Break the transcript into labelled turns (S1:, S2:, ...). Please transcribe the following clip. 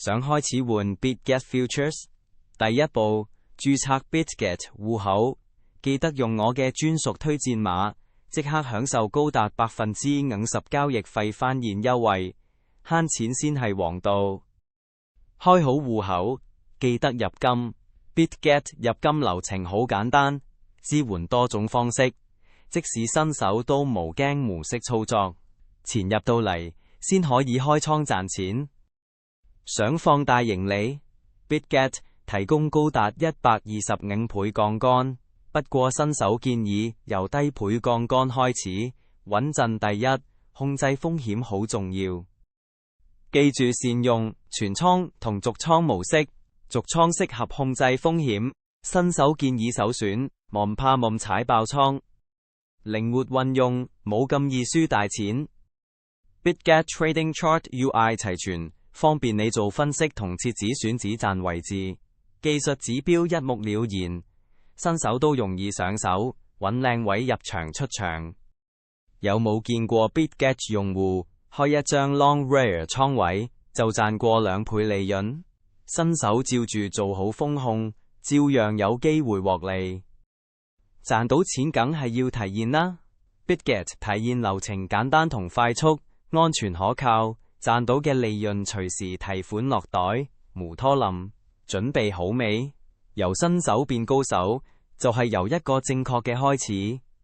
S1: 想開始換 BitGet Futures？第一步，註冊 BitGet 戶口，記得用我嘅專屬推薦碼，即刻享受高達50%交易費翻現優惠，慳錢先係王道。開好戶口，記得入金。BitGet 入金流程好簡單，支援多種方式，即使新手都無驚無識操作，錢入到嚟先可以開倉賺錢。想放大盈利 ？BitGet 提供高達125倍槓桿，不過新手建議由低倍槓桿開始，穩陣第一，控制風險好重要。記住善用全倉同逐倉模式，逐倉適合控制風險，新手建議首選，冇怕冇踩爆倉，靈活運用，冇咁易輸大錢。BitGet Trading Chart UI 齊全，方便你做分析同設止損止賺位置，技術指標一目了然，新手都容易上手，揾靚位入場出場。有冇見過 BitGet 用戶開一張 Long Rare 倉位就賺過2倍利潤？新手照住做好風控，照樣有機會獲利。賺到錢梗係要提現啦。BitGet 提現流程簡單同快速，安全可靠，賺到嘅利潤隨時提款落袋，無拖冧。準備好未？由新手變高手，就係由一個正確嘅開始。